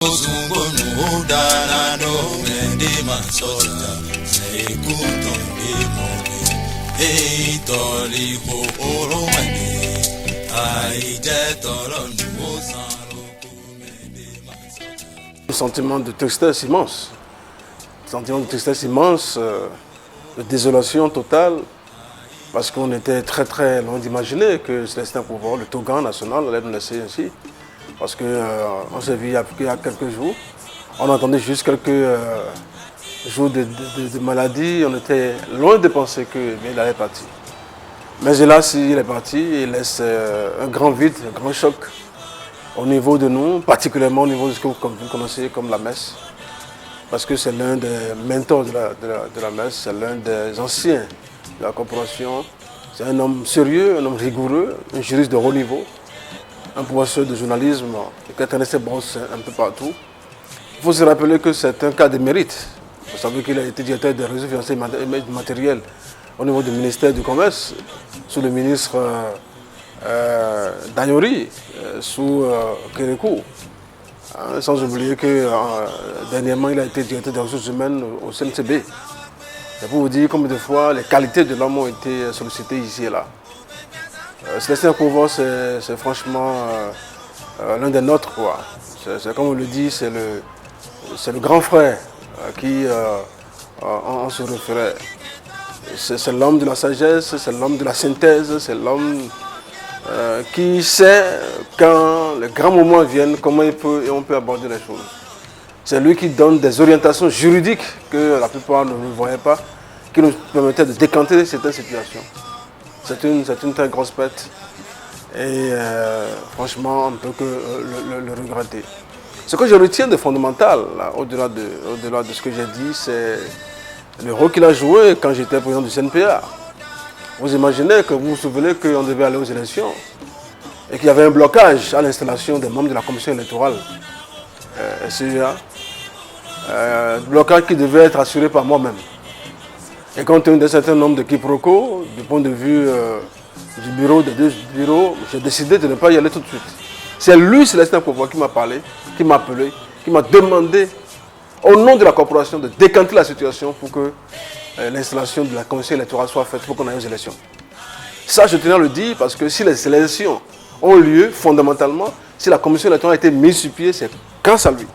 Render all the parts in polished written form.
Un sentiment de tristesse immense, de désolation totale, parce qu'on était très très loin d'imaginer que Célestin Pouvoir, le Togan national, allait nous laisser ainsi. Parce qu'on s'est vu il y a quelques jours, on entendait juste quelques jours de maladie, on était loin de penser qu'il allait partir. Mais hélas, il est parti, il laisse un grand vide, un grand choc au niveau de nous, particulièrement au niveau de ce que vous connaissez comme la messe. Parce que c'est l'un des mentors de la messe, c'est l'un des anciens de la corporation. C'est un homme sérieux, un homme rigoureux, un juriste de haut niveau, un professeur de journalisme qui connaissait Brosse un peu partout. Il faut se rappeler que c'est un cas de mérite. Vous savez qu'il a été directeur des réseaux financiers et matériels au niveau du ministère du Commerce, sous le ministre Danyori, sous Kérékou. Sans oublier que dernièrement, il a été directeur des ressources humaines au CNCB. C'est pour vous dire combien de fois les qualités de l'homme ont été sollicitées ici et là. Célestin Pouvoir, c'est franchement l'un des nôtres, quoi. C'est comme on le dit, c'est le grand frère qui on se référait. C'est l'homme de la sagesse, c'est l'homme de la synthèse, c'est l'homme qui sait quand les grands moments viennent, comment on peut aborder les choses. C'est lui qui donne des orientations juridiques que la plupart ne voyaient pas, qui nous permettaient de décanter certaines situations. C'est une très grosse perte et franchement, on ne peut que le regretter. Ce que je retiens de fondamental, au-delà de ce que j'ai dit, c'est le rôle qu'il a joué quand j'étais président du CNPA. Vous imaginez que vous vous souvenez qu'on devait aller aux élections et qu'il y avait un blocage à l'installation des membres de la commission électorale SEA, blocage qui devait être assuré par moi-même. Et compte tenu d'un certain nombre de quiproquos, du point de vue du bureau, des deux bureaux, j'ai décidé de ne pas y aller tout de suite. C'est lui, Célestin Pouvoir, qui m'a parlé, qui m'a appelé, qui m'a demandé, au nom de la corporation, de décanter la situation pour que l'installation de la commission électorale soit faite pour qu'on aille aux élections. Ça, je tenais à le dire parce que si les élections ont lieu, fondamentalement, si la commission électorale a été mise sur pied, c'est grâce à lui.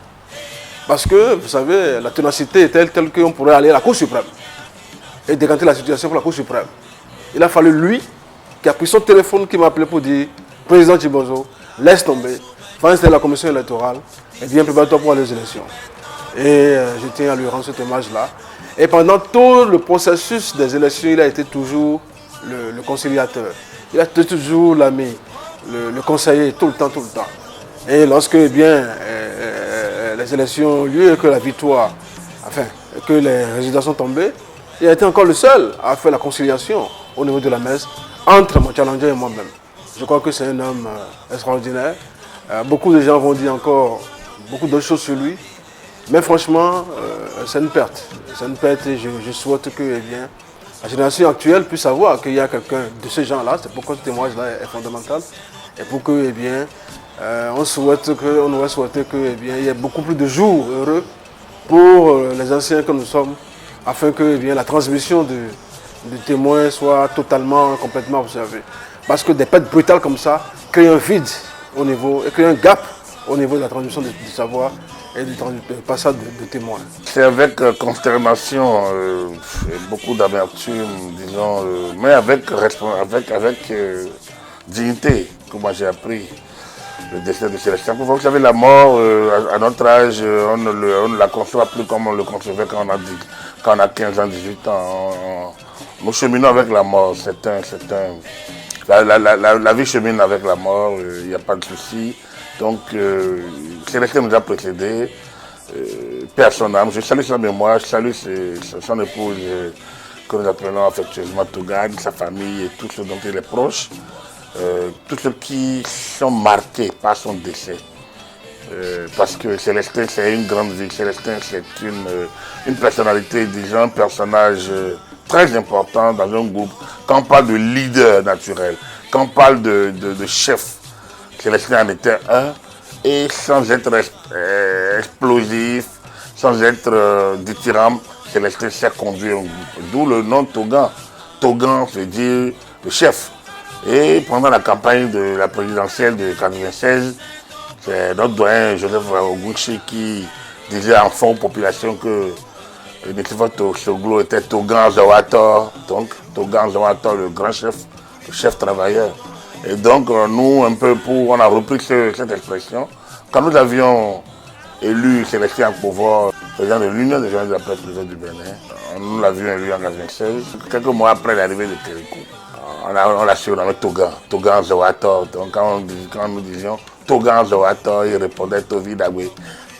Parce que, vous savez, la ténacité est telle qu'on pourrait aller à la Cour suprême et décanter la situation pour la Cour suprême. Il a fallu lui, qui a pris son téléphone, qui m'a appelé pour dire « Président Chibozo, laisse tomber, va installer la commission électorale et viens prépare-toi pour aller aux élections. » Et je tiens à lui rendre cet hommage-là. Et pendant tout le processus des élections, il a été toujours le conciliateur. Il a été toujours l'ami, le conseiller, tout le temps. Et lorsque les élections ont lieu et que la victoire, que les résultats sont tombés, il a été encore le seul à faire la conciliation au niveau de la messe entre mon challenger et moi-même. Je crois que c'est un homme extraordinaire. Beaucoup de gens vont dire encore beaucoup d'autres choses sur lui. Mais franchement, c'est une perte. C'est une perte et je souhaite que la génération actuelle puisse savoir qu'il y a quelqu'un de ce genre-là. C'est pourquoi ce témoignage-là est fondamental. Et pour que, on aurait souhaité qu'il y ait beaucoup plus de jours heureux pour les anciens que nous sommes, afin que la transmission de témoins soit totalement, complètement observée. Parce que des pertes brutales comme ça créent un vide au niveau, et créent un gap au niveau de la transmission du savoir et du passage de témoins. C'est avec consternation et beaucoup d'amertume, disons, mais avec dignité que moi j'ai appris le décès de Célestin Pouvoir. Vous savez, la mort, à notre âge, on ne la conçoit plus comme on le concevait quand on a 15 ans, 18 ans. Nous cheminons avec la mort, la vie chemine avec la mort, il n'y a pas de souci. Donc, Célestin nous a précédés, paix à son âme, je salue sa mémoire, je salue son épouse, que nous appelons affectueusement Tougane, sa famille et tous ceux dont il est proche, tous ceux qui sont marqués par son décès. Parce que Célestin, c'est une grande vie, Célestin, c'est une personnalité, disons, un personnage très important dans un groupe. Quand on parle de leader naturel, quand on parle de chef, Célestin en était un, et sans être explosif, sans être dithyrambe, Célestin s'est conduit, d'où le nom Togan. Togan veut dire le chef. Et pendant la campagne de la présidentielle de 1996, c'est notre doyen Joseph Ogunchi qui disait en fond aux populations que Netifa Soglo était Togan Zawator, donc Togan Zawator, le grand chef, le chef travailleur. Et donc nous, un peu on a repris cette expression. Quand nous avions élu Célestin Akpovo, président de l'Union des journalistes de la presse privée du Bénin, nous l'avions élu en 1996, quelques mois après l'arrivée de Kérékou. On l'a surnommé Togan, Togan Zawator. Donc quand nous disions Togan Zawator, il répondait Tovi Dagwe.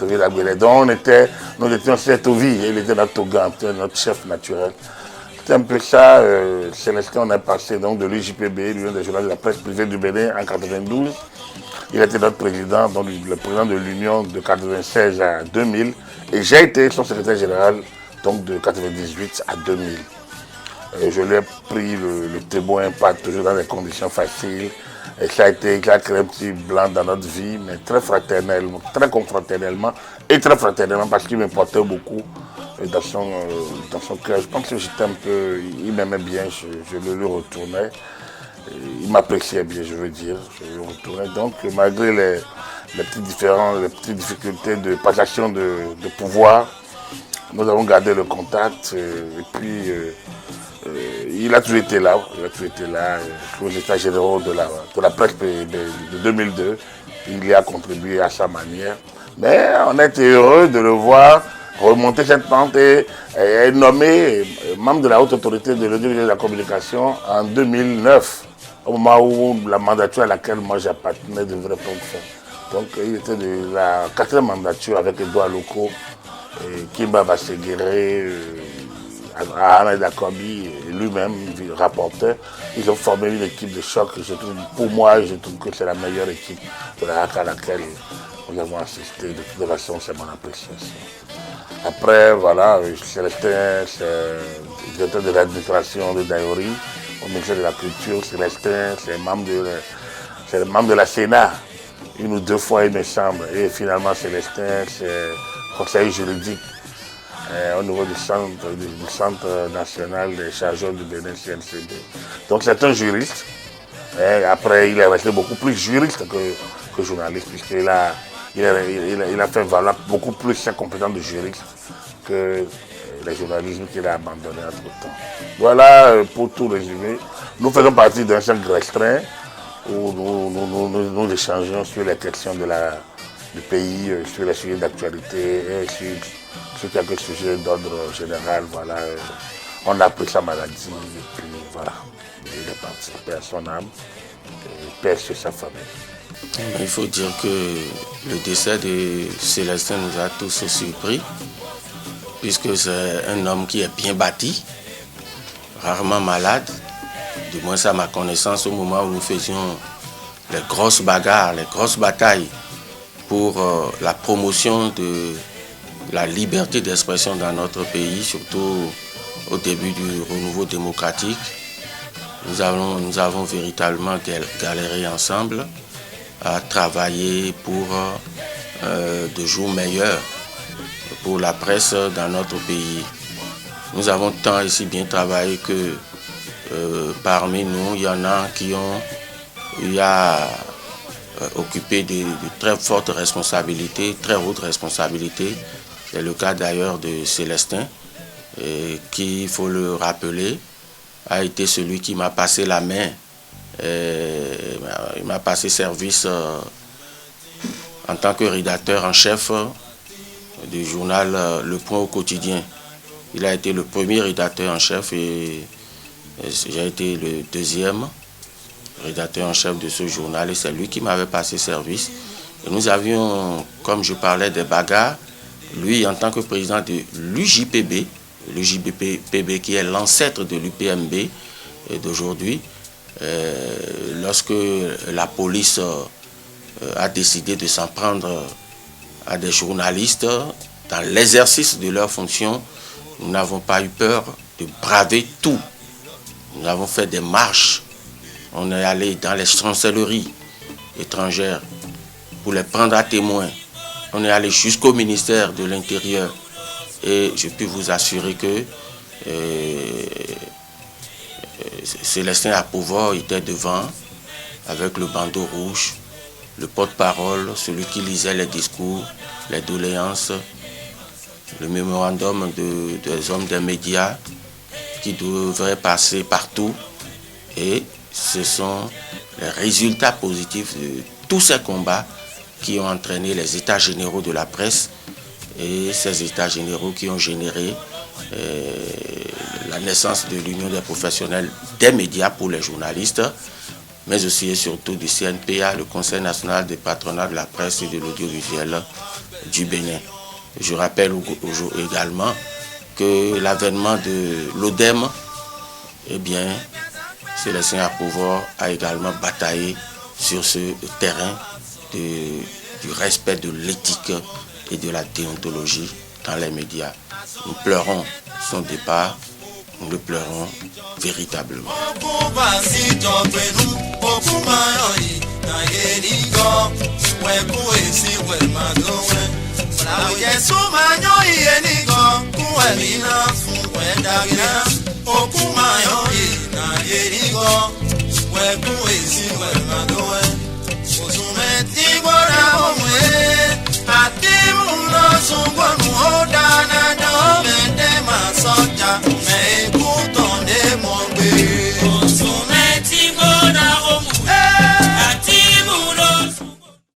Donc nous étions chez Tovi, et il était notre Togan, notre chef naturel. C'est un peu ça, Célestin, on est passé donc de l'UJPB, l'Union des journalistes de la presse privée du Bénin, en 1992. Il était notre président, donc le président de l'Union de 1996 à 2000. Et j'ai été son secrétaire général donc de 1998 à 2000. Je lui ai pris le témoin, pas toujours dans des conditions faciles. Et ça a créé un petit blanc dans notre vie, mais très fraternellement, très confraternellement et très fraternellement parce qu'il me portait beaucoup dans son cœur. Je pense que j'étais un peu, il m'aimait bien, je le lui retournais. Il m'appréciait bien, je veux dire, je le retournais. Donc malgré les petites difficultés de passation de pouvoir, nous avons gardé le contact et puis il a toujours été là, aux états généraux de la presse de 2002. Il y a contribué à sa manière. Mais on était heureux de le voir remonter cette pente et être nommé membre de la haute autorité de l'audiovisuel et de la communication en 2009, au moment où la mandature à laquelle moi j'appartenais devrait prendre fin. Donc il était de la 4e mandature avec Edouard Loko, Kimba Basseguéré, Ahmed Akobi et lui-même, rapporteur. Ils ont formé une équipe de choc. Pour moi, je trouve que c'est la meilleure équipe de la RAC à laquelle nous avons assisté. De toute façon, c'est mon appréciation. Après, voilà, Célestin, c'est directeur de l'administration de Daïori, au ministère de la Culture. Célestin, c'est membre de la Sénat, 1 ou 2 fois, il me semble. Et finalement, Célestin, c'est conseiller juridique au niveau du centre national des chargeurs du Bénin CNCB. Donc c'est un juriste. Et après, il est resté beaucoup plus juriste que journaliste, puisqu'il a fait valoir beaucoup plus ses compétences de juriste que le journalisme qu'il a abandonné entre-temps. Voilà, pour tout résumer. Nous faisons partie d'un cercle restreint où nous échangeons sur les questions du pays, sur les sujets d'actualité et sur quelques sujets d'ordre général. Voilà. On a pris sa maladie et puis voilà. Il est parti, paix à son âme et paix sur sa famille. Il faut dire que le décès de Célestin nous a tous surpris, puisque c'est un homme qui est bien bâti, rarement malade, du moins à ma connaissance, au moment où nous faisions les grosses bagarres, les grosses batailles pour la promotion de la liberté d'expression dans notre pays, surtout au début du renouveau démocratique. Nous avons véritablement galéré ensemble à travailler pour de jours meilleurs pour la presse dans notre pays. Nous avons tant et si bien travaillé que parmi nous, il y en a qui ont occupé de très fortes responsabilités, très hautes responsabilités. C'est le cas d'ailleurs de Célestin, qui, il faut le rappeler, a été celui qui m'a passé la main. Il m'a passé service en tant que rédacteur en chef du journal Le Point au quotidien. Il a été le premier rédacteur en chef et j'ai été le 2e rédacteur en chef de ce journal et c'est lui qui m'avait passé service. Et nous avions, comme je parlais des bagarres, lui en tant que président de l'UJPB, l'UJPB qui est l'ancêtre de l'UPMB d'aujourd'hui, lorsque la police a décidé de s'en prendre à des journalistes dans l'exercice de leurs fonctions, nous n'avons pas eu peur de braver tout. Nous avons fait des marches. On est allé dans les chancelleries étrangères pour les prendre à témoin. On est allé jusqu'au ministère de l'Intérieur et je peux vous assurer que Célestin Appouvor était devant avec le bandeau rouge, le porte-parole, celui qui lisait les discours, les doléances, le mémorandum des hommes des médias qui devrait passer partout. Et ce sont les résultats positifs de tous ces combats qui ont entraîné les états généraux de la presse et ces états généraux qui ont généré la naissance de l'Union des professionnels des médias pour les journalistes, mais aussi et surtout du CNPA, le Conseil national des patronats de la presse et de l'audiovisuel du Bénin. Je rappelle également que l'avènement de l'ODEM, eh bien, Célestin Appouvor a également bataillé sur ce terrain du respect de l'éthique et de la déontologie dans les médias. Nous pleurons son départ, nous le pleurons véritablement. Okumayo na yerigo, we